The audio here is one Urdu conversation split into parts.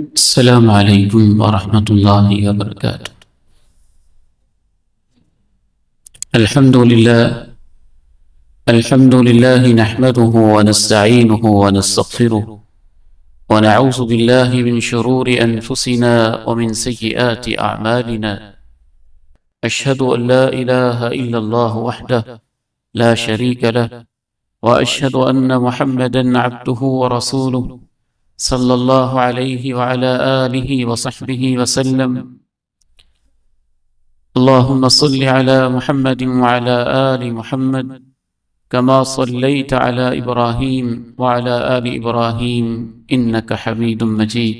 السلام عليكم ورحمة الله وبركاته. الحمد لله نحمده ونستعينه ونستغفره ونعوذ بالله من شرور أنفسنا ومن سيئات أعمالنا. أشهد أن لا إله إلا الله وحده لا شريك له، وأشهد أن محمدا عبده ورسوله صلى الله عليه وعلى آله وصحبه وسلم. اللهم صل على محمد وعلى آل محمد كما صليت على إبراهيم وعلى آل إبراهيم إنك حميد مجيد.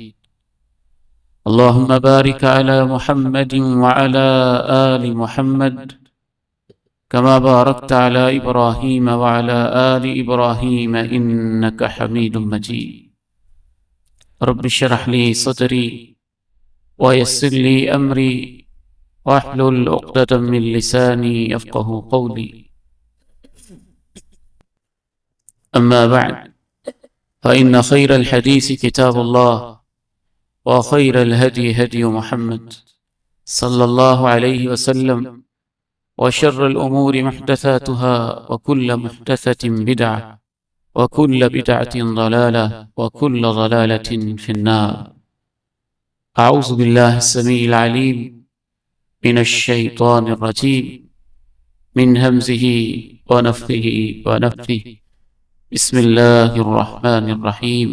اللهم بارك على محمد وعلى آل محمد كما باركت على إبراهيم وعلى آل إبراهيم إنك حميد مجيد. رب اشرح لي صدري ويسر لي أمري واحلل عقدة من لساني يفقه قولي. أما بعد، فإن خير الحديث كتاب الله، وخير الهدي هدي محمد صلى الله عليه وسلم، وشر الأمور محدثاتها، وكل محدثة بدعة، وكل بدعة ضلالة، وكل ضلالة في النار. أعوذ بالله السميع العليم من الشيطان الرجيم، من همزه ونفخه ونفثه. بسم الله الرحمن الرحيم.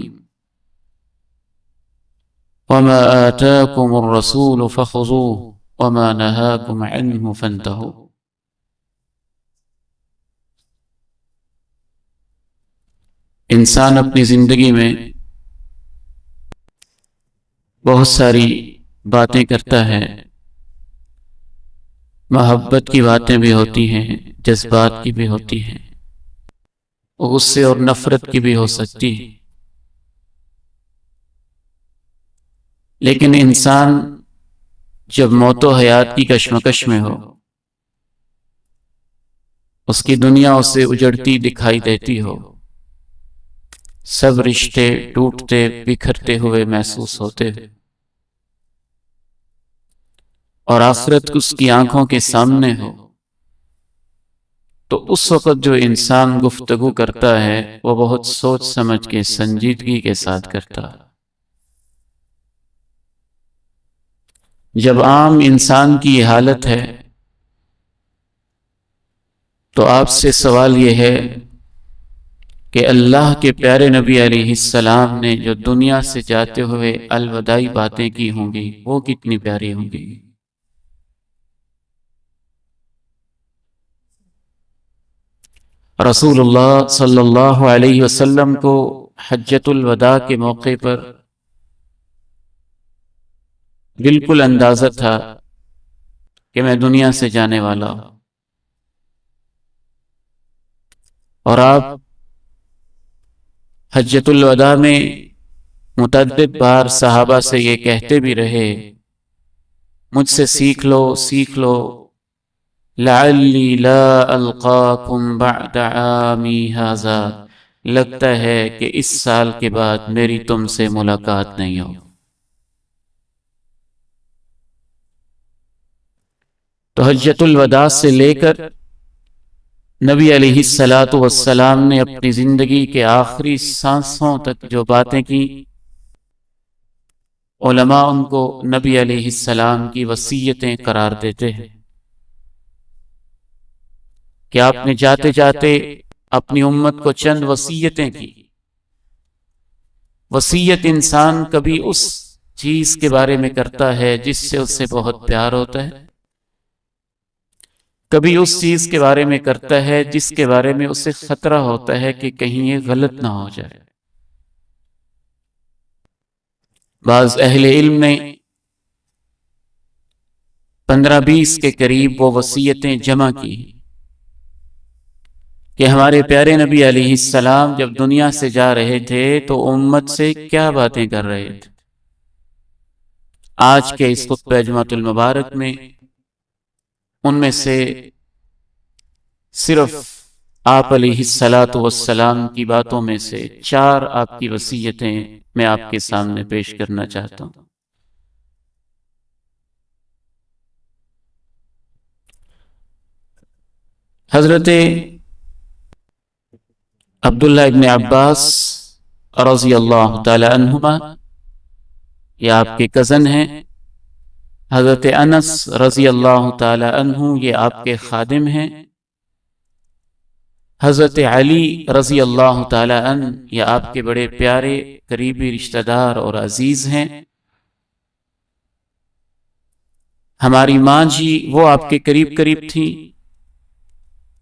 وما آتاكم الرسول فخذوه وما نهاكم عنه فانتهوا. انسان اپنی زندگی میں بہت ساری باتیں کرتا ہے. محبت کی باتیں بھی ہوتی ہیں، جذبات کی بھی ہوتی ہیں، غصے اور نفرت کی بھی ہو سکتی ہے. لیکن انسان جب موت و حیات کی کشمکش میں ہو، اس کی دنیا اسے اجڑتی دکھائی دیتی ہو، سب رشتے ٹوٹتے بکھرتے ہوئے محسوس ہوتے ہیں، اور آخرت اس کی آنکھوں کے سامنے ہو، تو اس وقت جو انسان گفتگو کرتا ہے وہ بہت سوچ سمجھ کے سنجیدگی کے ساتھ کرتا ہے. جب عام انسان کی یہ حالت ہے تو آپ سے سوال یہ ہے کہ اللہ کے پیارے نبی علیہ السلام نے جو دنیا سے جاتے ہوئے الوداعی باتیں کی ہوں گی وہ کتنی پیاری ہوں گی. رسول اللہ صلی اللہ علیہ وسلم کو حجۃ الوداع کے موقع پر بالکل اندازہ تھا کہ میں دنیا سے جانے والا ہوں، اور آپ حجۃ الوداع میں متعدد بار صحابہ سے یہ کہتے بھی رہے، مجھ سے سیکھ لو سیکھ لو، لعلی لا القاکم بعد عامی ھذا، لگتا ہے کہ اس سال کے بعد میری تم سے ملاقات نہیں ہو. تو حجۃ الوداع سے لے کر نبی علیہ الصلاۃ والسلام نے اپنی زندگی کے آخری سانسوں تک جو باتیں کی، علماء ان کو نبی علیہ السلام کی وصیتیں قرار دیتے ہیں کہ آپ نے جاتے جاتے اپنی امت کو چند وصیتیں کی. وصیت انسان کبھی اس چیز کے بارے میں کرتا ہے جس سے اسے بہت پیار ہوتا ہے، کبھی اس چیز کے بارے میں کرتا ہے جس کے بارے میں اسے خطرہ ہوتا ہے کہ کہیں یہ غلط نہ ہو جائے. بعض اہل علم نے 15-20 کے قریب وہ وصیتیں جمع کی کہ ہمارے پیارے نبی علیہ السلام جب دنیا سے جا رہے تھے تو امت سے کیا باتیں کر رہے تھے. آج کے اس خطبہ جمعۃ المبارک میں ان میں سے صرف آپ علیہ الصلاۃ والسلام کی باتوں میں سے 4 آپ کی وصیتیں میں آپ کے سامنے پیش کرنا چاہتا ہوں۔ حضرت عبداللہ ابن عباس رضی اللہ تعالی عنہما، یہ آپ کے کزن ہیں۔ حضرت انس رضی اللہ تعالی عنہ، یہ آپ کے خادم ہیں۔ حضرت علی رضی اللہ تعالی عنہ، یہ آپ کے بڑے پیارے قریبی رشتہ دار اور عزیز ہیں۔ ہماری ماں جی وہ آپ کے قریب قریب تھی،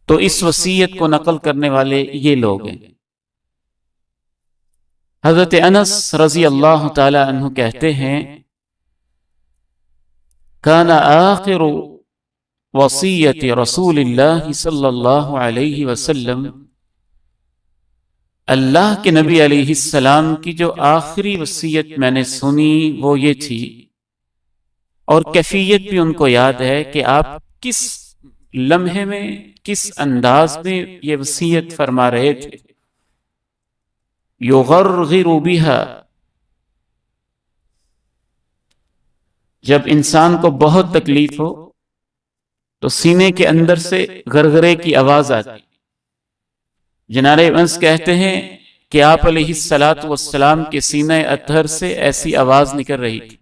تو اس وصیت کو نقل کرنے والے یہ لوگ ہیں۔ حضرت انس رضی اللہ تعالی عنہ کہتے ہیں، کان آخر وصیت رسول اللہ صلی اللہ علیہ وسلم، اللہ کے نبی علیہ السلام کی جو آخری وصیت میں نے سنی وہ یہ تھی، اور کیفیت بھی ان کو یاد ہے کہ آپ کس لمحے میں، کس انداز میں یہ وصیت فرما رہے تھے۔ یغرغر بہا، جب انسان کو بہت تکلیف ہو تو سینے کے اندر سے غرغرے کی آواز آتی۔ جناب انس کہتے ہیں کہ آپ علیہ السلام کے سینہ اطہر سے ایسی آواز نکل رہی تھی،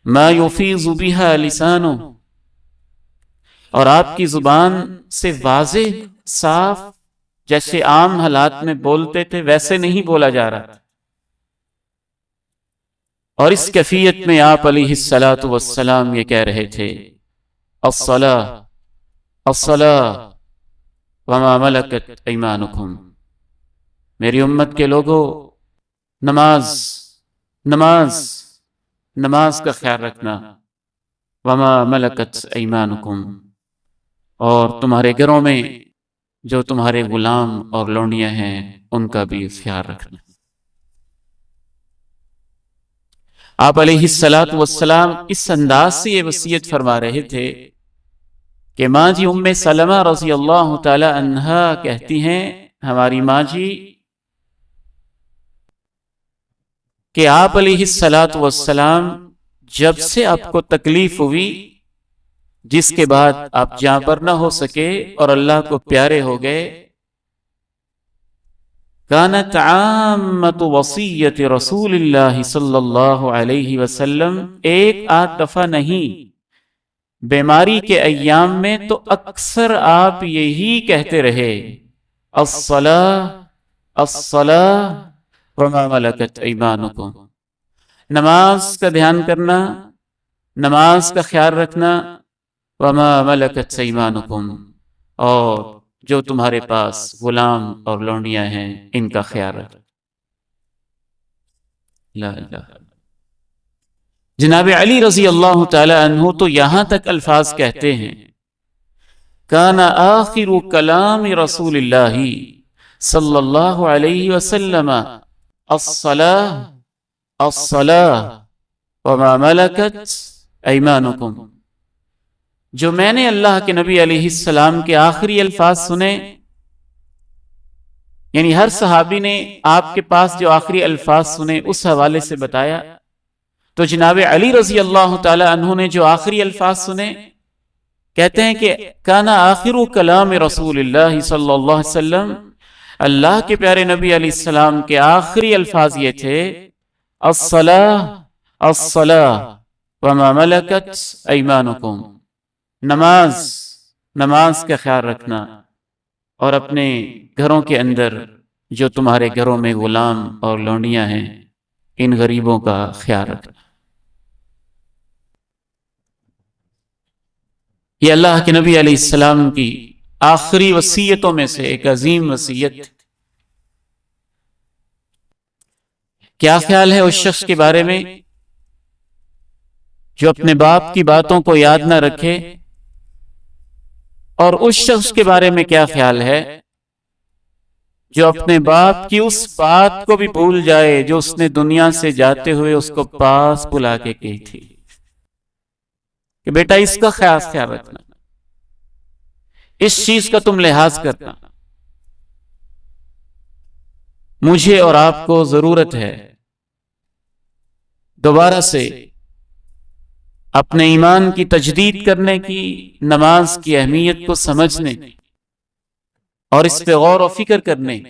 ما یفیض بہا لسانہ، اور آپ کی زبان سے واضح صاف جیسے عام حالات میں بولتے تھے ویسے نہیں بولا جا رہا تھا۔ اور اس کیفیت میں آپ علیہ السلام یہ کہہ رہے تھے، الصلاۃ الصلاۃ وما ملکت ایمانکم، میری امت کے لوگوں، نماز نماز نماز کا خیال رکھنا، وما ملکت ایمانکم، اور تمہارے گھروں میں جو تمہارے غلام اور لونڈیاں ہیں ان کا بھی خیال رکھنا۔ آپ علیہ السلام اس انداز سے یہ وصیت فرما رہے تھے کہ ماں جی ام سلمہ رضی اللہ تعالی عنہا کہتی ہیں، ہماری ماں جی، کہ آپ علیہ السلام جب سے آپ کو تکلیف ہوئی، جس کے بعد آپ جاں پر نہ ہو سکے اور اللہ کو پیارے ہو گئے، کانت عامت وصیت رسول اللہ صلی اللہ علیہ وسلم، ایک آدھ دفعہ نہیں، بیماری کے ایام میں تو اکثر آپ یہی کہتے رہے، الصلاۃ الصلاۃ وما ملکت ایمانکم، نماز کا دھیان کرنا، نماز کا خیال رکھنا، وما ملکت ایمانکم، اور جو تمہارے پاس غلام اور لونڈیاں ہیں ان کا خیال رکھ۔ لا الہ۔ جناب علی رضی اللہ تعالی عنہ تو یہاں تک الفاظ کہتے ہیں، کان آخر کلام رسول اللہ صلی اللہ علیہ وسلم الصلاۃ الصلاۃ وما ملکت ایمانکم، جو میں نے اللہ کے نبی علیہ السلام کے آخری الفاظ سنے، یعنی ہر صحابی نے آپ کے پاس جو آخری الفاظ سنے اس حوالے سے بتایا، تو جناب علی رضی اللہ تعالی عنہ نے جو آخری الفاظ سنے، کہتے ہیں کہ کانا آخر کلام رسول اللہ صلی اللہ علیہ وسلم، اللہ کے پیارے نبی علیہ السلام کے آخری الفاظ یہ تھے، الصلاۃ الصلاۃ وما ملکت ایمانکم، نماز نماز کا خیال رکھنا، اور اپنے گھروں کے اندر جو تمہارے گھروں میں غلام اور لونڈیاں ہیں ان غریبوں کا خیال رکھنا۔ یہ اللہ کے نبی علیہ السلام کی آخری وصیتوں میں سے ایک عظیم وصیت۔ کیا خیال ہے اس شخص کے بارے میں جو اپنے باپ کی باتوں کو یاد نہ رکھے، اور اس شخص کے بارے میں کیا خیال ہے جو اپنے باپ کی اس بات کو بھی بھول جائے جو اس نے دنیا سے جاتے ہوئے اس کو پاس بلا کے کہی تھی کہ بیٹا اس کا خیال رکھنا، اس چیز کا تم لحاظ کرنا۔ مجھے اور آپ کو ضرورت ہے دوبارہ سے اپنے ایمان کی تجدید کرنے کی، نماز کی اہمیت کو سمجھنے اور اس پہ غور و فکر کرنے۔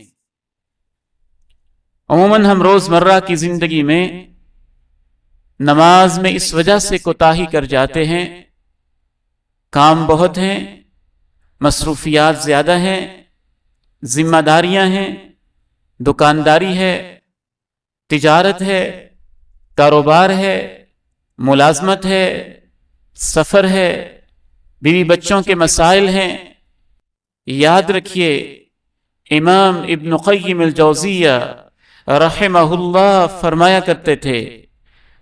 عموماً ہم روزمرہ کی زندگی میں نماز میں اس وجہ سے کوتاہی کر جاتے ہیں، کام بہت ہیں، مصروفیات زیادہ ہیں، ذمہ داریاں ہیں، دکانداری ہے، تجارت ہے، کاروبار ہے، ملازمت ہے، سفر ہے، بیوی بچوں کے مسائل ہیں۔ یاد رکھیے امام ابن قیم الجوزیہ رحمہ اللہ فرمایا کرتے تھے،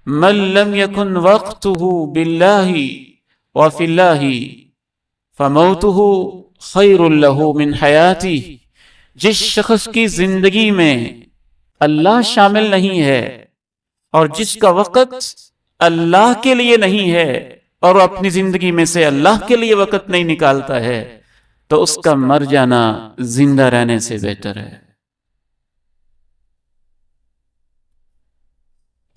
من لم يكن وقته بالله وفي الله فموته خیر له من حیاته۔ جس شخص کی زندگی میں اللہ شامل نہیں ہے اور جس کا وقت اللہ کے لیے نہیں ہے اور وہ اپنی زندگی میں سے اللہ کے لیے وقت نہیں نکالتا ہے، تو اس کا مر جانا زندہ رہنے سے بہتر ہے۔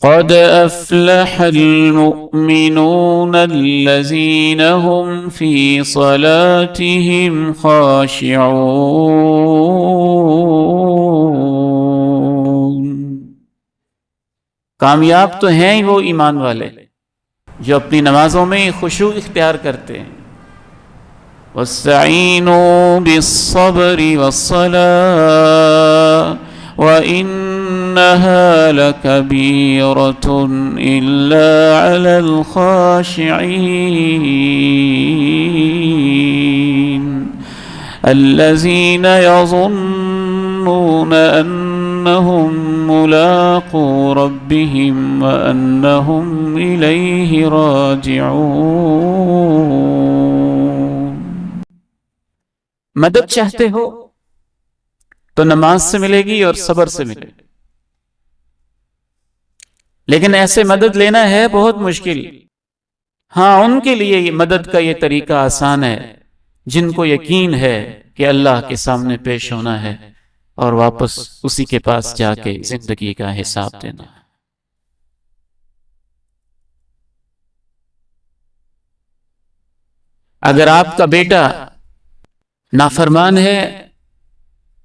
قد افلح المؤمنون الذين هم في صلاتهم خاشعون۔ کامیاب تو ہیں وہ ایمان والے جو اپنی نمازوں میں خشوع اختیار کرتے ہیں۔ واستعینوا بالصبر والصلاة وإنها لكبيرة إلا على الخاشعين الذين يظنون أنهم ملاقو ربهم وأنهم إليه راجعون۔ مدد چاہتے ہو تو نماز سے ملے گی اور صبر سے ملے گی، لیکن ایسے مدد لینا ہے بہت مشکل۔ ہاں، ان کے لیے یہ مدد کا یہ طریقہ آسان ہے جن کو یقین ہے کہ اللہ کے سامنے پیش ہونا ہے اور واپس اسی کے پاس جا کے زندگی کا حساب دینا ہے۔ اگر آپ کا بیٹا نافرمان ہے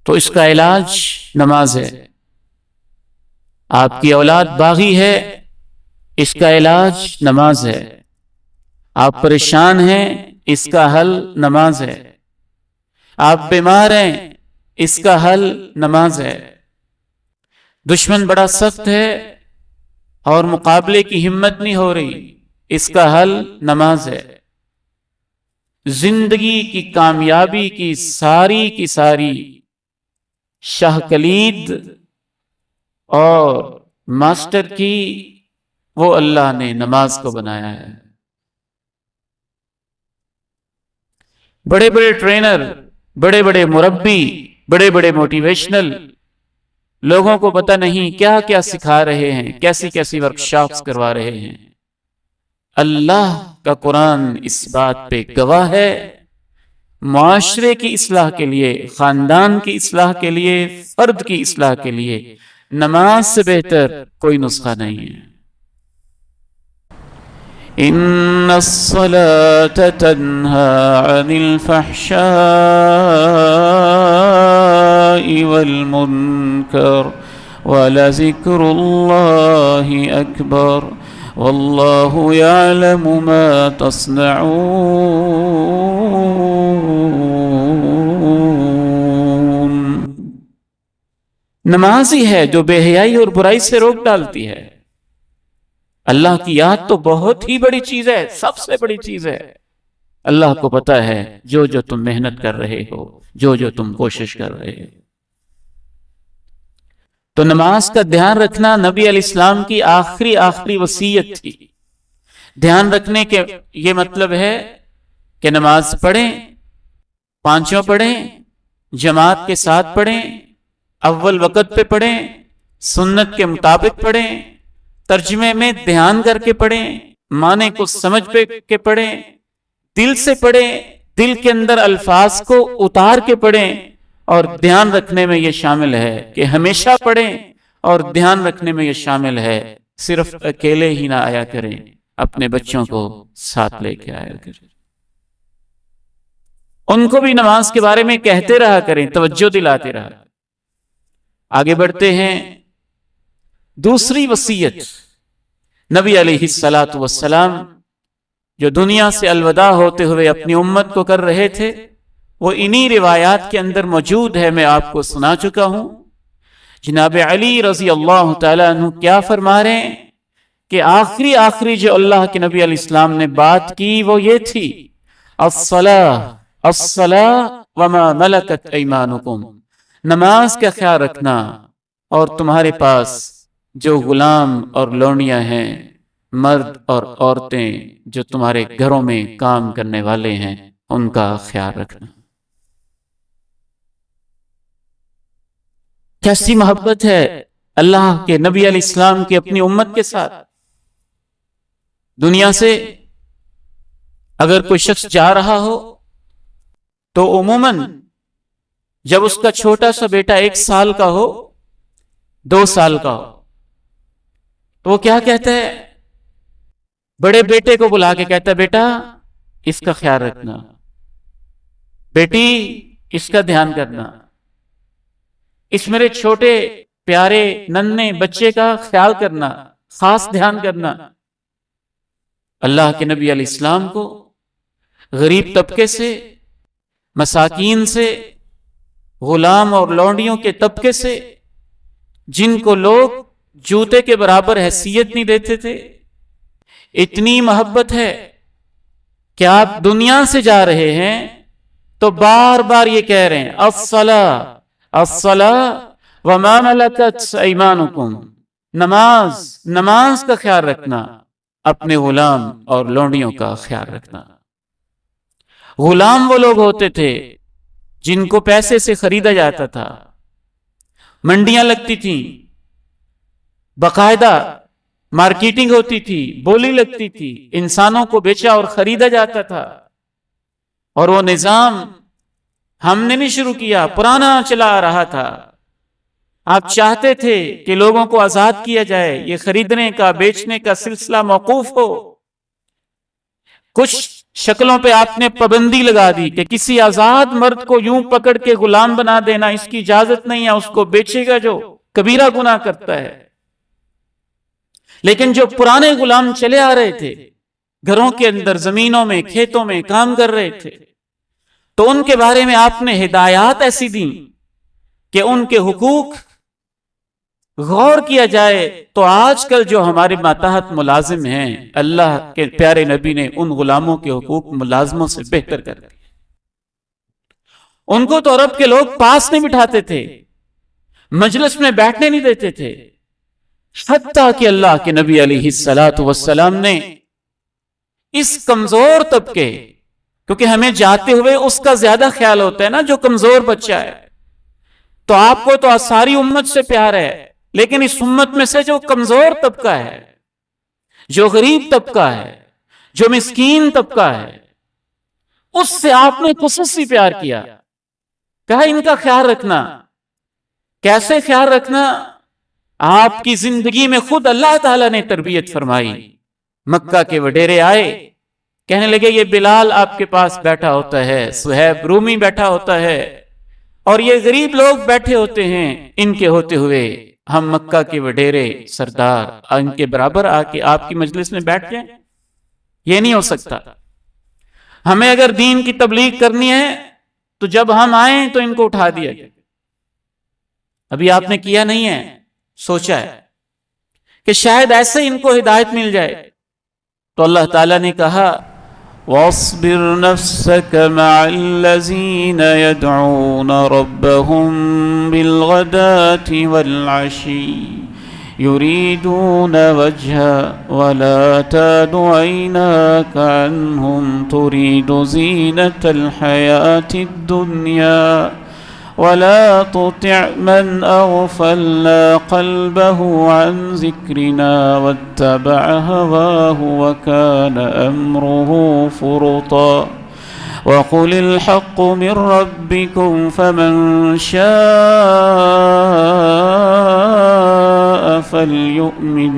تو اس کا علاج نماز ہے۔ آپ کی اولاد باغی ہے، اس کا علاج نماز ہے۔ آپ پریشان ہیں، اس کا حل نماز ہے۔ آپ بیمار ہیں، اس کا حل نماز ہے۔ دشمن بڑا سخت ہے اور مقابلے کی ہمت نہیں ہو رہی، اس کا حل نماز ہے۔ زندگی کی کامیابی کی ساری شاہ کلید اور ماسٹر کی وہ اللہ نے نماز کو بنایا ہے۔ بڑے بڑے ٹرینر، بڑے بڑے مربی، بڑے بڑے موٹیویشنل لوگوں کو پتہ نہیں کیا کیا سکھا رہے ہیں، کیسی کیسی ورکشاپس کروا رہے ہیں۔ اللہ کا قرآن اس بات پہ گواہ ہے، معاشرے کی اصلاح کے لیے، خاندان کی اصلاح کے لیے، فرد کی اصلاح کے لیے نماز سے بہتر کوئی نسخہ نہیں ہے۔ ان الصلاة تنہى عن الفحشاء والمنکر ولذکر اللہ اکبر واللہ یعلم ما تصنعون۔ نماز ہی ہے جو بے حیائی اور برائی سے روک ڈالتی ہے۔ اللہ کی یاد تو بہت ہی بڑی چیز ہے، سب سے بڑی چیز ہے۔ اللہ کو پتا ہے جو تم محنت کر رہے ہو، جو تم کوشش کر رہے ہو۔ تو نماز کا دھیان رکھنا نبی علیہ السلام کی آخری وصیت تھی۔ دھیان رکھنے کے یہ مطلب ہے کہ نماز پڑھیں، پانچوں پڑھیں، جماعت کے ساتھ پڑھیں، اول وقت پہ پڑھیں، سنت کے مطابق پڑھیں، ترجمے میں دھیان کر کے پڑھیں، معنی کو سمجھ کے پڑھیں، دل سے پڑھیں، دل کے اندر الفاظ کو اتار کے پڑھیں اور دھیان رکھنے میں یہ شامل ہے کہ ہمیشہ پڑھیں، اور دھیان رکھنے میں یہ شامل ہے صرف اکیلے ہی نہ آیا کریں، اپنے بچوں کو ساتھ لے کے آیا کریں، ان کو بھی نماز کے بارے میں کہتے رہا کریں، توجہ دلاتے رہا۔ آگے بڑھتے ہیں، دوسری وصیت نبی علیہ الصلوۃ والسلام جو دنیا سے الوداع ہوتے ہوئے اپنی امت کو کر رہے تھے، وہ انہی روایات کے اندر موجود ہے، میں آپ کو سنا چکا ہوں۔ جناب علی رضی اللہ تعالیٰ عنہ کیا فرما رہے ہیں کہ آخری جو اللہ کے نبی علیہ السلام نے بات کی وہ یہ تھی، الصلاۃ وما ملکت ایمانکم، نماز کا خیال رکھنا، اور تمہارے پاس جو غلام اور لونڈیاں ہیں، مرد اور عورتیں جو تمہارے گھروں میں کام کرنے والے ہیں، ان کا خیال رکھنا۔ کیسی محبت ہے اللہ کے نبی علیہ السلام کی اپنی امت کے ساتھ۔ دنیا سے اگر کوئی شخص جا رہا ہو تو عموماً جب اس کا چھوٹا سا بیٹا 1 سال کا ہو، 2 سال کا ہو، تو وہ کیا کہتا ہے؟ بڑے بیٹے کو بلا کے کہتا ہے، بیٹا اس کا خیال رکھنا، بیٹی اس کا دھیان کرنا، اس میرے چھوٹے پیارے ننھے بچے کا خیال کرنا، خاص دھیان کرنا۔ اللہ کے نبی علیہ السلام کو غریب طبقے سے، مساکین سے، غلام اور لونڈیوں کے طبقے سے، جن کو لوگ جوتے کے برابر حیثیت نہیں دیتے تھے، اتنی محبت ہے کہ آپ دنیا سے جا رہے ہیں تو بار بار یہ کہہ رہے ہیں، الصلاۃ وما ملکت ایمانکم، نماز کا خیال رکھنا، اپنے غلام اور لونڈیوں کا خیال رکھنا۔ غلام وہ لوگ ہوتے تھے جن کو پیسے سے خریدا جاتا تھا، منڈیاں لگتی تھیں، باقاعدہ مارکیٹنگ ہوتی تھی، بولی لگتی تھی، انسانوں کو بیچا اور خریدا جاتا تھا، اور وہ نظام ہم نے نہیں شروع کیا، پرانا چلا آ رہا تھا۔ آپ چاہتے تھے کہ لوگوں کو آزاد کیا جائے، یہ خریدنے کا بیچنے کا سلسلہ موقوف ہو۔ کچھ شکلوں پہ آپ نے پابندی لگا دی کہ کسی آزاد مرد کو یوں پکڑ کے غلام بنا دینا، اس کی اجازت نہیں ہے، اس کو بیچے گا جو کبیرہ گناہ کرتا ہے۔ لیکن جو پرانے غلام چلے آ رہے تھے، گھروں کے اندر، زمینوں میں، کھیتوں میں کام کر رہے تھے، تو ان کے بارے میں آپ نے ہدایات ایسی دیں کہ ان کے حقوق غور کیا جائے۔ تو آج کل جو ہمارے ماتحت ملازم ہیں، اللہ کے پیارے نبی نے ان غلاموں کے حقوق ملازموں سے بہتر کر دیے۔ ان کو تو عرب کے لوگ پاس نہیں بٹھاتے تھے، مجلس میں بیٹھنے نہیں دیتے تھے، حتیٰ کہ اللہ کے نبی علیہ الصلوۃ والسلام نے اس کمزور طبقے، کیونکہ ہمیں جاتے ہوئے اس کا زیادہ خیال ہوتا ہے نا جو کمزور بچہ ہے، تو آپ کو تو ساری امت سے پیار ہے، لیکن اس امت میں سے جو کمزور طبقہ ہے، جو غریب طبقہ ہے، جو مسکین طبقہ ہے، اس سے آپ نے خصوصی پیار کیا، کہا ان کا خیال رکھنا۔ کیسے خیال رکھنا؟ آپ کی زندگی میں خود اللہ تعالیٰ نے تربیت فرمائی۔ مکہ کے وڈیرے آئے، کہنے لگے یہ بلال آپ کے پاس بیٹھا ہوتا ہے، سہیب رومی بیٹھا ہوتا ہے، اور یہ غریب لوگ بیٹھے ہوتے ہیں، ان کے ہوتے ہوئے ہم مکہ کے وڈیرے سردار ان کے برابر آ کے آپ کی مجلس میں بیٹھ جائیں؟ یہ نہیں ہو سکتا۔ ہمیں اگر دین کی تبلیغ کرنی ہے تو جب ہم آئیں تو ان کو اٹھا دیا جائے۔ ابھی آپ نے کیا نہیں ہے، سوچا ہے کہ شاید ایسے ان کو ہدایت مل جائے، تو اللہ تعالیٰ نے کہا وَاصْبِرْ نَفْسَكَ مَعَ الَّذِينَ يَدْعُونَ رَبَّهُمْ بِالْغَدَاةِ وَالْعَشِيِّ يُرِيدُونَ وَجْهَهُ وَلَا تَعْدُ عَيْنَاكَ عَنْهُمْ تُرِيدُ زِينَةَ الْحَيَاةِ الدُّنْيَا ولا تطع من أغفلنا قلبه عن ذكرنا واتبع هواه وكان أمره فرطا وقل الحق من ربكم فمن شاء فليؤمن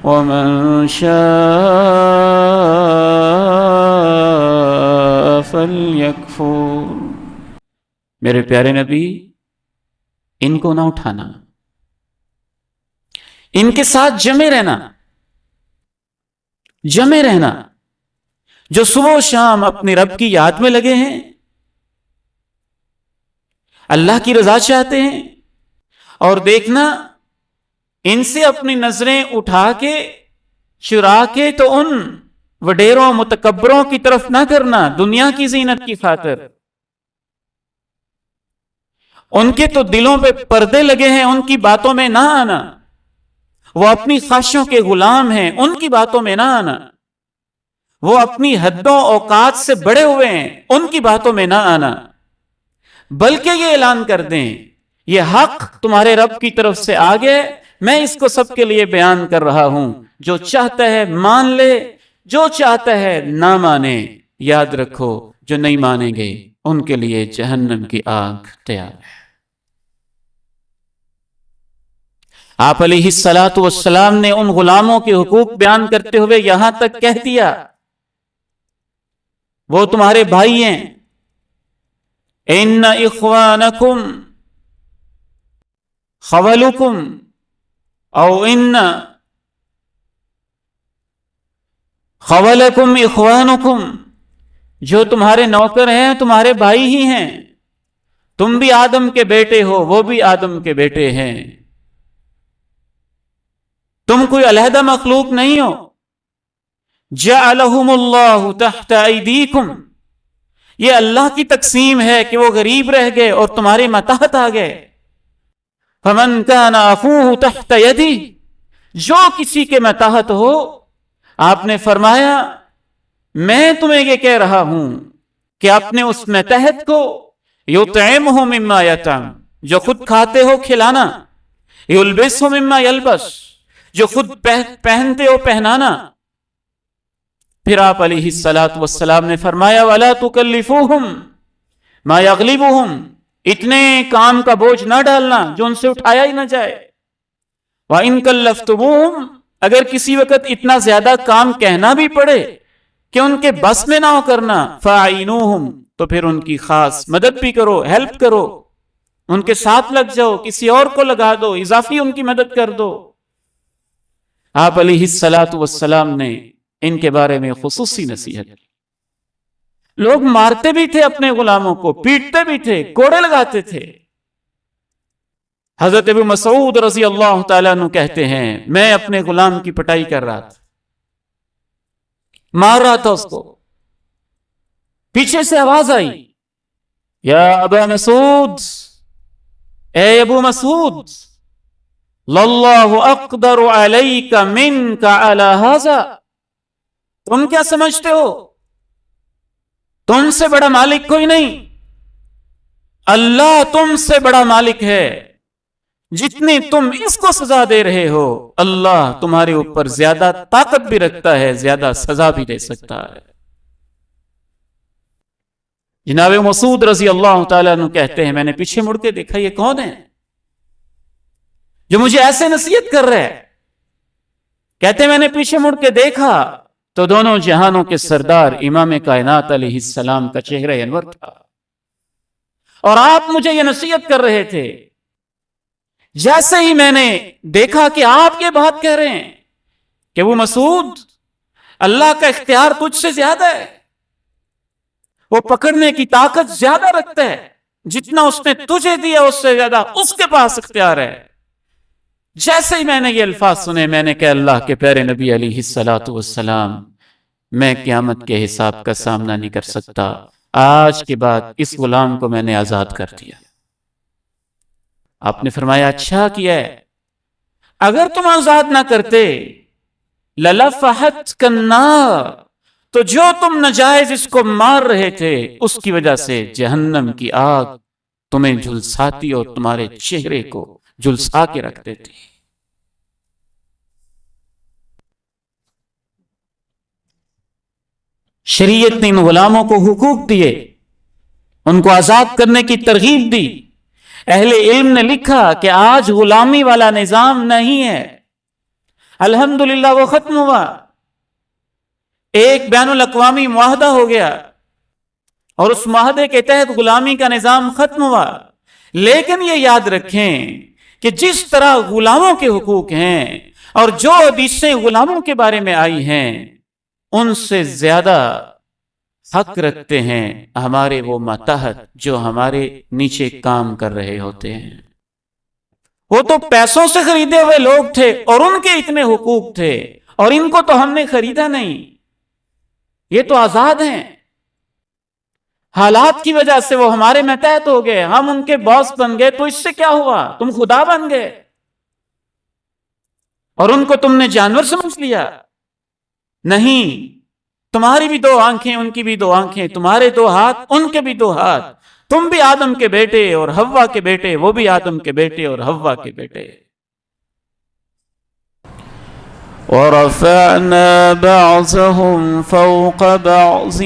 ومن شاء فليكفر۔ میرے پیارے نبی، ان کو نہ اٹھانا، ان کے ساتھ جمے رہنا، جمے رہنا، جو صبح و شام اپنے رب کی یاد میں لگے ہیں، اللہ کی رضا چاہتے ہیں، اور دیکھنا ان سے اپنی نظریں اٹھا کے چرا کے تو ان وڈیروں متکبروں کی طرف نہ کرنا دنیا کی زینت کی خاطر۔ ان کے تو دلوں پہ پردے لگے ہیں، ان کی باتوں میں نہ آنا، وہ اپنی خواہشوں کے غلام ہیں، ان کی باتوں میں نہ آنا، وہ اپنی حدوں اوقات سے بڑے ہوئے ہیں، ان کی باتوں میں نہ آنا، بلکہ یہ اعلان کر دیں یہ حق تمہارے رب کی طرف سے آ گئے، میں اس کو سب کے لیے بیان کر رہا ہوں، جو چاہتا ہے مان لے، جو چاہتا ہے نہ مانے۔ یاد رکھو جو نہیں مانیں گے ان کے لیے جہنم کی آگ تیار ہے۔ آپ علیہ السلام نے ان غلاموں کے حقوق بیان کرتے ہوئے یہاں تک کہہ دیا وہ تمہارے بھائی ہیں، ان اخوانکم خولکم او ان خولکم اخوانکم، جو تمہارے نوکر ہیں تمہارے بھائی ہی ہیں، تم بھی آدم کے بیٹے ہو، وہ بھی آدم کے بیٹے ہیں، تم کوئی علیحدہ مخلوق نہیں ہو۔ جعلہم اللہ تحت ایدیکم، یہ اللہ کی تقسیم ہے کہ وہ غریب رہ گئے اور تمہارے ماتحت آ گئے۔ فمن کان اخوہ تحت یدی، جو کسی کے ماتحت ہو، آپ نے فرمایا میں تمہیں یہ کہہ رہا ہوں کہ اپنے اس ماتحت کو یطعمہ مما یطعم، جو خود کھاتے ہو کھلانا، یلبسہ مما یلبس، جو خود پہنتے ہو پہنانا۔ پھر آپ علیہ السلام نے فرمایا وَلَا تُكَلِّفُوهُمْ مَا يَغْلِبُهُمْ، اتنے کام کا بوجھ نہ ڈالنا جو ان سے اٹھایا ہی نہ جائے۔ وَإِن كَلَّفْتُمُوهُمْ، اگر کسی وقت اتنا زیادہ کام کہنا بھی پڑے کہ ان کے بس میں نہ ہو کرنا، فَاعِنُوهُمْ، تو پھر ان کی خاص مدد بھی کرو، ہیلپ کرو، ان کے ساتھ لگ جاؤ، کسی اور کو لگا دو، اضافی ان کی مدد کر دو۔ آپ علیہ السلام نے ان کے بارے میں خصوصی نصیحت کی۔ لوگ مارتے بھی تھے اپنے غلاموں کو، پیٹتے بھی تھے، کوڑے لگاتے تھے۔ حضرت ابو مسعود رضی اللہ تعالیٰ عنہ کہتے ہیں میں اپنے غلام کی پٹائی کر رہا تھا، مار رہا تھا اس کو، پیچھے سے آواز آئی یا ابا مسعود، اے ابو مسعود، للہ اقدر علیک منک علی ھذا، تم کیا سمجھتے ہو تم سے بڑا مالک کوئی نہیں، اللہ تم سے بڑا مالک ہے، جتنی تم اس کو سزا دے رہے ہو اللہ تمہارے اوپر زیادہ طاقت بھی رکھتا ہے، زیادہ سزا بھی دے سکتا ہے۔ جناب مسعود رضی اللہ تعالیٰ عنہ کہتے ہیں میں نے پیچھے مڑ کے دیکھا یہ کون ہے جو مجھے ایسے نصیحت کر رہے ہیں؟ کہتے ہیں میں نے پیچھے مڑ کے دیکھا تو دونوں جہانوں کے سردار امام کائنات علیہ السلام کا چہرہ انور تھا، اور آپ مجھے یہ نصیحت کر رہے تھے۔ جیسے ہی میں نے دیکھا کہ آپ یہ بات کہہ رہے ہیں کہ وہ مسعود اللہ کا اختیار تجھ سے زیادہ ہے، وہ پکڑنے کی طاقت زیادہ رکھتا ہے، جتنا اس نے تجھے دیا اس سے زیادہ اس کے پاس اختیار ہے۔ جیسے ہی میں نے یہ الفاظ سنے میں نے کہا اللہ کے پیارے نبی علیہ السلام، میں قیامت کے حساب کا سامنا نہیں کر سکتا، آج کے بعد اس غلام کو میں نے آزاد کر دیا۔ آپ نے فرمایا اچھا کیا ہے، اگر تم آزاد نہ کرتے لَلَفَحَتْكَ النَّارُ، تو جو تم ناجائز اس کو مار رہے تھے اس کی وجہ سے جہنم کی آگ تمہیں جھلساتی اور تمہارے چہرے کو جھلسا کے رکھ دیتی۔ شریعت نے ان غلاموں کو حقوق دیے، ان کو آزاد کرنے کی ترغیب دی۔ اہل علم نے لکھا کہ آج غلامی والا نظام نہیں ہے، الحمدللہ وہ ختم ہوا، ایک بین الاقوامی معاہدہ ہو گیا اور اس معاہدے کے تحت غلامی کا نظام ختم ہوا۔ لیکن یہ یاد رکھیں کہ جس طرح غلاموں کے حقوق ہیں اور جو حدیثیں غلاموں کے بارے میں آئی ہیں، ان سے زیادہ حق رکھتے ہیں ہمارے وہ ماتحت جو ہمارے نیچے کام کر رہے ہوتے ہیں۔ وہ تو پیسوں سے خریدے ہوئے لوگ تھے اور ان کے اتنے حقوق تھے، اور ان کو تو ہم نے خریدا نہیں، یہ تو آزاد ہیں۔ حالات کی وجہ سے وہ ہمارے ماتحت ہو گئے، ہم ان کے باس بن گئے، تو اس سے کیا ہوا؟ تم خدا بن گئے اور ان کو تم نے جانور سمجھ لیا۔ نہیں، تمہاری بھی دو آنکھیں، ان کی بھی دو آنکھیں، تمہارے دو ہاتھ، ان کے بھی دو ہاتھ، تم بھی آدم کے بیٹے اور حوا کے بیٹے، وہ بھی آدم کے بیٹے اور حوا کے بیٹے۔ وَرَفَعْنَا بَعْضَهُمْ فَوْقَ بَعْضٍ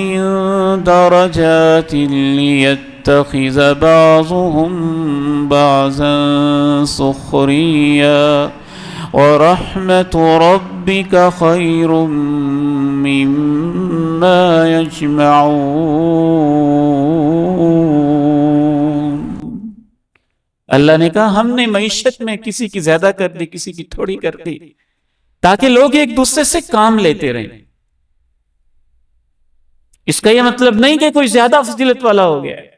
دَرَجَاتٍ لِيَتَّخِذَ بَعْضُهُمْ بَعْضًا سُخْرِيًّا وَرَحْمَةُ رَبِّكَ خَيْرٌ مِّمَّا يَجْمَعُونَ۔ اللہ نے کہا ہم نے معیشت میں کسی کی زیادہ کر دی، کسی کی تھوڑی کر دی، تاکہ لوگ ایک دوسرے سے کام لیتے رہیں۔ اس کا یہ مطلب نہیں کہ کوئی زیادہ فضیلت والا ہو گیا ہے۔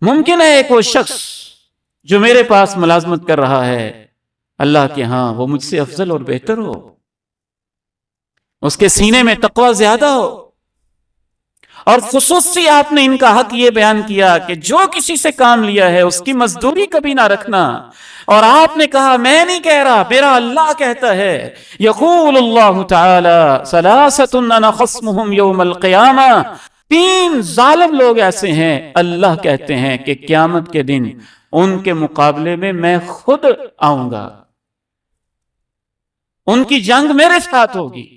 ممکن ہے ایک وہ شخص جو میرے پاس ملازمت کر رہا ہے، اللہ کے ہاں وہ مجھ سے افضل اور بہتر ہو، اس کے سینے میں تقوی زیادہ ہو۔ اور خصوصی آپ نے ان کا حق یہ بیان کیا کہ جو کسی سے کام لیا ہے اس کی مزدوری کبھی نہ رکھنا۔ اور آپ نے کہا میں نہیں کہہ رہا، میرا اللہ کہتا ہے، یقول اللہ تعالی ثلاثۃ انا خصمہم یوم القیامہ، 3 ظالم لوگ ایسے ہیں اللہ کہتے ہیں کہ قیامت کے دن ان کے مقابلے میں خود آؤں گا، ان کی جنگ میرے ساتھ ہوگی۔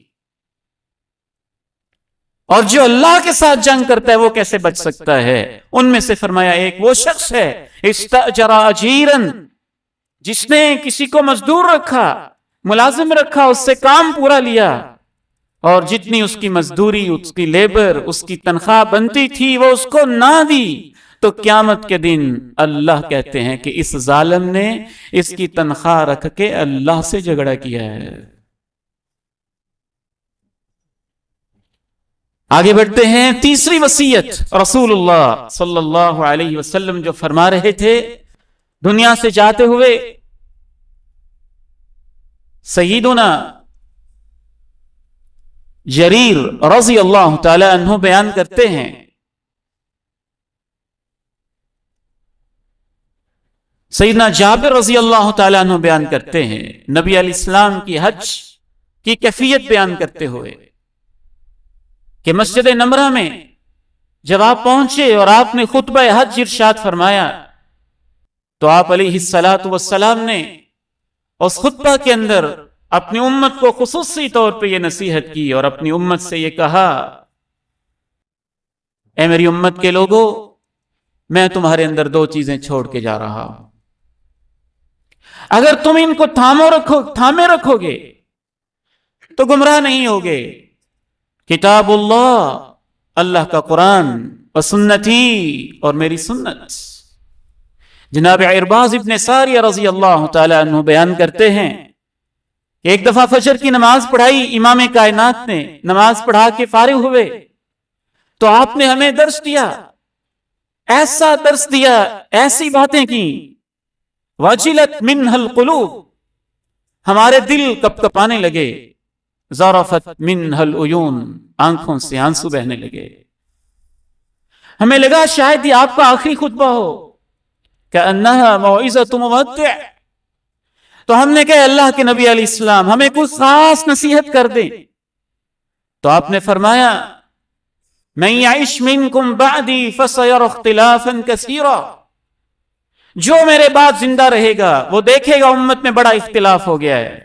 اور جو اللہ کے ساتھ جنگ کرتا ہے وہ کیسے بچ سکتا ہے؟ ان میں سے فرمایا ایک وہ شخص ہے استاجر اجیرا، جس نے کسی کو مزدور رکھا، ملازم رکھا، اس سے کام پورا لیا، اور جتنی اس کی مزدوری، اس کی لیبر، اس کی تنخواہ بنتی تھی وہ اس کو نہ دی، تو قیامت کے دن اللہ کہتے ہیں کہ اس ظالم نے اس کی تنخواہ رکھ کے اللہ سے جھگڑا کیا ہے۔ آگے بڑھتے ہیں، تیسری وصیت رسول اللہ صلی اللہ علیہ وسلم جو فرما رہے تھے دنیا سے جاتے ہوئے، سیدنا جریر رضی اللہ تعالی عنہ بیان کرتے ہیں، سیدنا جابر رضی اللہ تعالی عنہ بیان کرتے ہیں، نبی علیہ السلام کی حج کی کیفیت بیان کرتے ہوئے کہ مسجد نمرہ میں جب آپ پہنچے اور آپ نے خطبہ حج ارشاد فرمایا تو آپ علیہ السلام نے اس خطبہ کے اندر اپنی امت کو خصوصی طور پہ یہ نصیحت کی اور اپنی امت سے یہ کہا، اے میری امت کے لوگوں، میں تمہارے اندر 2 چیزیں چھوڑ کے جا رہا ہوں، اگر تم ان کو تھامے رکھو گے تو گمراہ نہیں ہوگے۔ کتاب اللہ، اللہ کا قرآن، و سنتی، اور میری سنت۔ جناب عرباض ابن ساریہ رضی اللہ تعالی عنہ بیان کرتے ہیں کہ ایک دفعہ فجر کی نماز پڑھائی امام کائنات نے، نماز پڑھا کے فارغ ہوئے تو آپ نے ہمیں درس دیا، ایسا درس دیا، ایسی باتیں کی، وجلت منها القلوب، ہمارے دل کپ کپانے لگے، ذرفت منها العیون، آنکھوں سے آنسو بہنے لگے، ہمیں لگا شاید یہ آپ کا آخری خطبہ ہو، کأنها موعظۃ مودع۔ تو ہم نے کہا اللہ کے نبی علیہ السلام ہمیں کچھ خاص نصیحت کر دیں، تو آپ نے فرمایا، من یعش منکم بعدی فسیر اختلافا کثیرا، جو میرے بعد زندہ رہے گا وہ دیکھے گا امت میں بڑا اختلاف ہو گیا ہے۔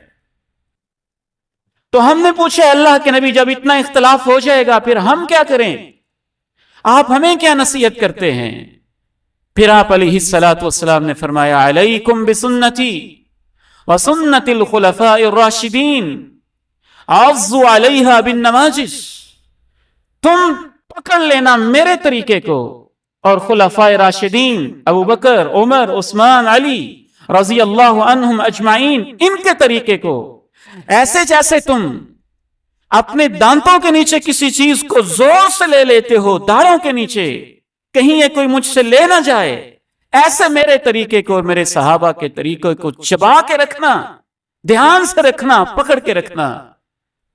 تو ہم نے پوچھا اللہ کے نبی جب اتنا اختلاف ہو جائے گا پھر ہم کیا کریں؟ آپ ہمیں کیا نصیحت کرتے ہیں؟ پھر آپ علیہ الصلوۃ والسلام نے فرمایا علیکم بسنتی وسنت الخلفاء الراشدین عضوا علیہا بالنواجذ، تم پکڑ لینا میرے طریقے کو اور خلفاء راشدین ابو بکر، عمر، عثمان، علی رضی اللہ عنہم اجمعین ان کے طریقے کو، ایسے جیسے تم اپنے دانتوں کے نیچے کسی چیز کو زور سے لے لیتے ہو داڑھوں کے نیچے، کہیں یہ کوئی مجھ سے لے نہ جائے، ایسے میرے طریقے کو اور میرے صحابہ کے طریقے کو چبا کے رکھنا، دھیان سے رکھنا، پکڑ کے رکھنا۔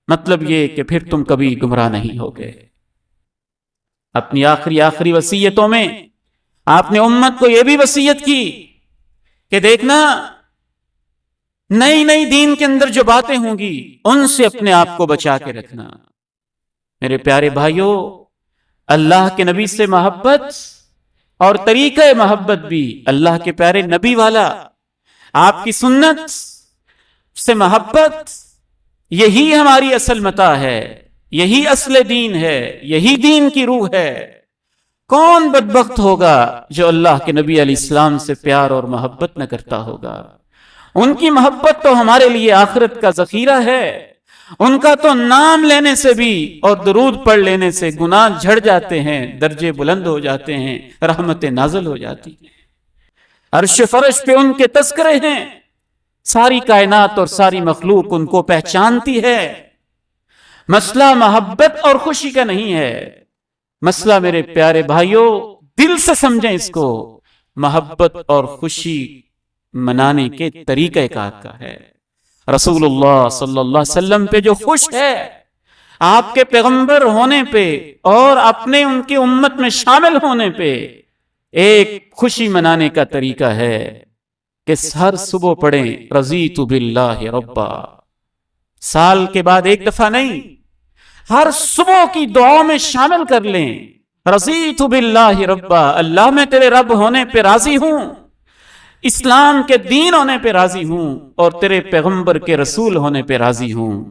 مطلب یہ کہ پھر تم کبھی گمراہ نہیں ہوگے۔ اپنی آخری وصیتوں میں آپ نے امت کو یہ بھی وصیت کی کہ دیکھنا نئی دین کے اندر جو باتیں ہوں گی ان سے اپنے آپ کو بچا کے رکھنا۔ میرے پیارے بھائیوں، اللہ کے نبی سے محبت اور طریقہ محبت بھی اللہ کے پیارے نبی والا، آپ کی سنت سے محبت، یہی ہماری اصل متاع ہے، یہی اصل دین ہے، یہی دین کی روح ہے۔ کون بدبخت ہوگا جو اللہ کے نبی علیہ السلام سے پیار اور محبت نہ کرتا ہوگا؟ ان کی محبت تو ہمارے لیے آخرت کا ذخیرہ ہے، ان کا تو نام لینے سے بھی اور درود پڑھ لینے سے گناہ جھڑ جاتے ہیں، درجے بلند ہو جاتے ہیں، رحمتیں نازل ہو جاتی ہیں، عرش فرش پہ ان کے تذکرے ہیں، ساری کائنات اور ساری مخلوق ان کو پہچانتی ہے۔ مسئلہ محبت اور خوشی کا نہیں ہے، مسئلہ میرے پیارے بھائیوں دل سے سمجھیں اس کو، محبت اور خوشی منانے کے طریقہ کار کا ہے۔ رسول اللہ صلی اللہ علیہ وسلم پہ جو خوش ہے، آپ کے پیغمبر ہونے پہ اور اپنے ان کی امت میں شامل ہونے پہ، ایک خوشی منانے کا طریقہ ہے کہ ہر صبح پڑھیں رضیت باللہ ربا، سال کے بعد ایک دفعہ نہیں، ہر صبح کی دعاؤں میں شامل کر لیں، رضیت باللہ ربا، اللہ میں تیرے رب ہونے پہ راضی ہوں، اسلام کے دین ہونے پہ راضی ہوں اور تیرے پیغمبر کے رسول ہونے پہ راضی ہوں۔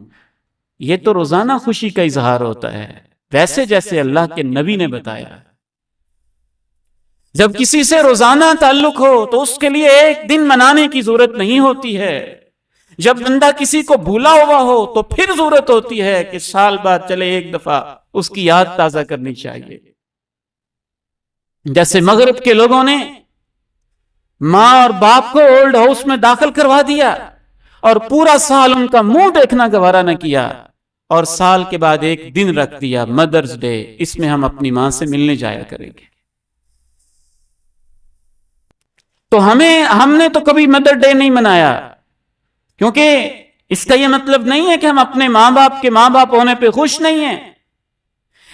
یہ تو روزانہ خوشی کا اظہار ہوتا ہے، ویسے جیسے اللہ کے نبی نے بتایا۔ جب کسی سے روزانہ تعلق ہو تو اس کے لیے ایک دن منانے کی ضرورت نہیں ہوتی ہے، جب بندہ کسی کو بھولا ہوا ہو تو پھر ضرورت ہوتی ہے کہ سال بعد چلے ایک دفعہ اس کی یاد تازہ کرنی چاہیے۔ جیسے مغرب کے لوگوں نے ماں اور باپ کو اولڈ ہاؤس میں داخل کروا دیا اور پورا سال ان کا منہ دیکھنا گوارا نہ کیا، اور سال کے بعد ایک دن رکھ دیا مدرز ڈے، اس میں ہم اپنی ماں سے ملنے جایا کریں گے۔ تو ہم نے تو کبھی مدر ڈے نہیں منایا، کیونکہ اس کا یہ مطلب نہیں ہے کہ ہم اپنے ماں باپ کے ماں باپ ہونے پہ خوش نہیں ہیں۔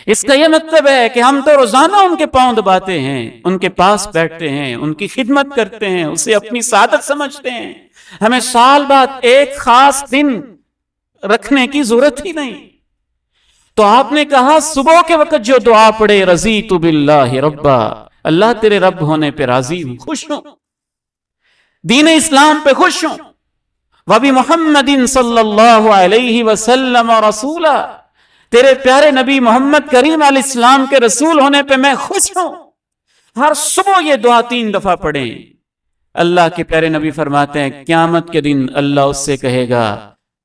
اس کا یہ مطلب ہے کہ ہم تو روزانہ ان کے پاؤں دباتے ہیں، ان کے پاس بیٹھتے ہیں، ان کی خدمت کرتے ہیں، اسے اپنی سعادت سمجھتے ہیں، ہمیں سال بعد ایک خاص دن رکھنے کی ضرورت ہی نہیں۔ تو آپ نے کہا صبح کے وقت جو دعا پڑھے رضیت باللہ ربا، اللہ تیرے رب ہونے پہ راضی ہوں، خوش ہوں، دین اسلام پہ خوش ہوں، وَبِمُحَمَّدٍ صلی اللہ علیہ وسلم رسولا، تیرے پیارے نبی محمد کریم علیہ السلام کے رسول ہونے پہ میں خوش ہوں۔ ہر صبح یہ دعا 3 دفعہ پڑھیں۔ اللہ کے پیارے نبی فرماتے ہیں قیامت کے دن اللہ اس سے کہے گا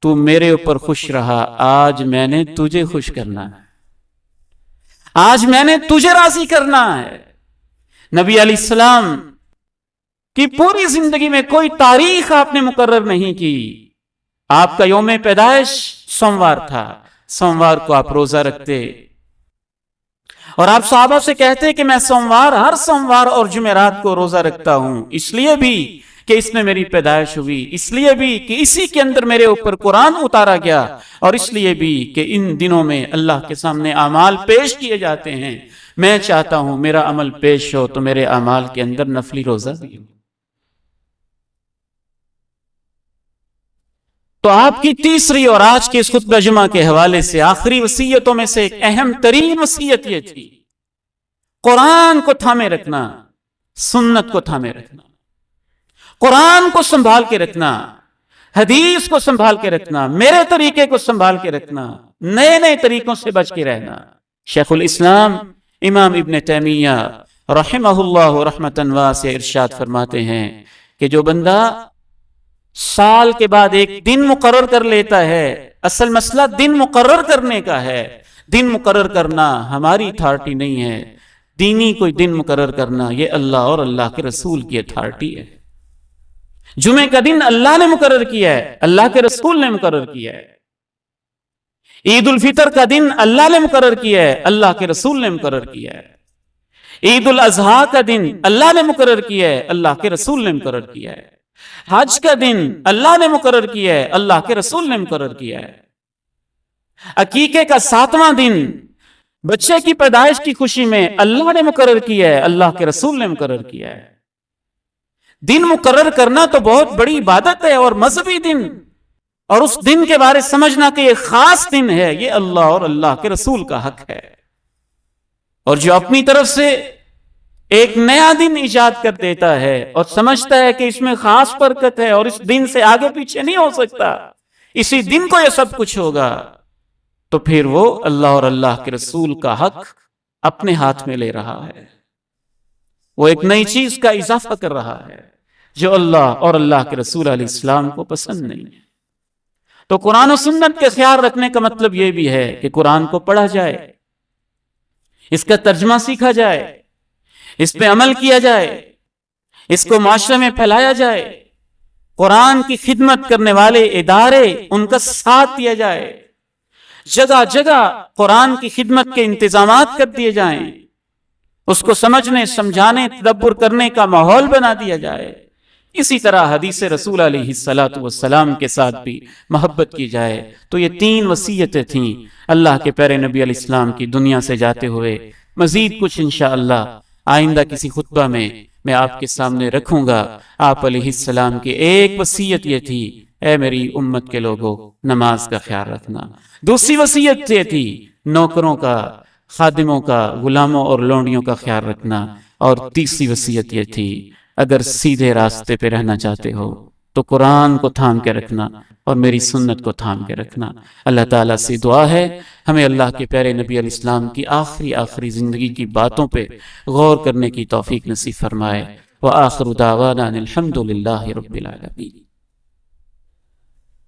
تو میرے اوپر خوش رہا، آج میں نے تجھے خوش کرنا ہے، آج میں نے تجھے راضی کرنا ہے۔ نبی علیہ السلام کی پوری زندگی میں کوئی تاریخ آپ نے مقرر نہیں کی، آپ کا یوم پیدائش سوموار تھا، سوموار کو آپ روزہ رکھتے اور آپ صحابہ سے کہتے کہ میں ہر سوموار اور جمعرات کو روزہ رکھتا ہوں، اس لیے بھی کہ اس میں میری پیدائش ہوئی، اس لیے بھی کہ اسی کے اندر میرے اوپر قرآن اتارا گیا، اور اس لیے بھی کہ ان دنوں میں اللہ کے سامنے اعمال پیش کیے جاتے ہیں۔ میں چاہتا ہوں میرا عمل پیش ہو تو میرے اعمال کے اندر نفلی روزہ بھی ہو۔ تو آپ کی تیسری اور آج کے اس خطبہ جمعہ کے حوالے سے آخری وصیتوں میں سے ایک اہم ترین وصیت یہ تھی، قرآن کو تھامے رکھنا، سنت کو تھامے رکھنا، قرآن کو سنبھال کے رکھنا۔ حدیث کو سنبھال کے رکھنا، میرے طریقے کو سنبھال کے رکھنا، نئے نئے طریقوں سے بچ کے رہنا۔ شیخ الاسلام امام ابن تیمیہ رحمہ اللہ رحمتاً واسعہ ارشاد فرماتے ہیں کہ جو بندہ سال کے بعد ایک دن مقرر کر لیتا ہے، اصل مسئلہ دن مقرر کرنے کا ہے۔ دن مقرر کرنا ہماری اتھارٹی نہیں ہے، دینی کوئی دن مقرر کرنا یہ اللہ اور اللہ کے رسول کی اتھارٹی ہے۔ جمعے کا دن اللہ نے مقرر کیا ہے، اللہ کے رسول نے مقرر کیا ہے۔ عید الفطر کا دن اللہ نے مقرر کیا ہے، اللہ کے رسول نے مقرر کیا ہے۔ عید الاضحیٰ کا دن اللہ نے مقرر کیا ہے، اللہ کے رسول نے مقرر کیا ہے۔ حج کا دن اللہ نے مقرر کیا ہے، اللہ کے رسول نے مقرر کیا ہے۔ عقیقے کا 7واں دن بچے کی پیدائش کی خوشی میں اللہ نے مقرر کیا ہے، اللہ کے رسول نے مقرر کیا ہے۔ دن مقرر کرنا تو بہت بڑی عبادت ہے اور مذہبی دن، اور اس دن کے بارے سمجھنا کہ یہ خاص دن ہے، یہ اللہ اور اللہ کے رسول کا حق ہے۔ اور جو اپنی طرف سے ایک نیا دن ایجاد کر دیتا ہے اور سمجھتا ہے کہ اس میں خاص برکت ہے اور اس دن سے آگے پیچھے نہیں ہو سکتا، اسی دن کو یہ سب کچھ ہوگا، تو پھر وہ اللہ اور اللہ کے رسول کا حق اپنے ہاتھ میں لے رہا ہے۔ وہ ایک نئی چیز کا اضافہ کر رہا ہے جو اللہ اور اللہ کے رسول علیہ السلام کو پسند نہیں ہے۔ تو قرآن و سنت کے خیال رکھنے کا مطلب یہ بھی ہے کہ قرآن کو پڑھا جائے، اس کا ترجمہ سیکھا جائے، اس پہ عمل کیا جائے، اس کو معاشرے میں پھیلایا جائے، قرآن کی خدمت کرنے والے ادارے ان کا ساتھ دیا جائے، جگہ جگہ قرآن کی خدمت کے انتظامات کر دیے جائیں، اس کو سمجھنے سمجھانے تدبر کرنے کا ماحول بنا دیا جائے۔ اسی طرح حدیث رسول علیہ السلام کے ساتھ بھی محبت کی جائے۔ تو یہ 3 وصیتیں تھیں اللہ کے پیارے نبی علیہ السلام کی دنیا سے جاتے ہوئے۔ مزید کچھ انشاءاللہ آئندہ کسی خطبہ میں آپ کے سامنے رکھوں گا۔ آپ علیہ السلام کی ایک وصیت یہ تھی، اے میری امت کے لوگوں نماز کا خیال رکھنا۔ دوسری وصیت یہ تھی نوکروں کا، خادموں کا، غلاموں اور لونڈیوں کا خیال رکھنا۔ اور تیسری وصیت یہ تھی اگر سیدھے راستے پہ رہنا چاہتے ہو تو قرآن کو تھام کے رکھنا اور میری سنت کو تھام کے رکھنا۔ اللہ تعالیٰ سے دعا ہے ہمیں اللہ کے پیارے نبی علیہ السلام کی آخری زندگی کی باتوں پہ غور کرنے کی توفیق نصیب فرمائے۔ وآخر دعوانا الحمد للہ رب العالمین۔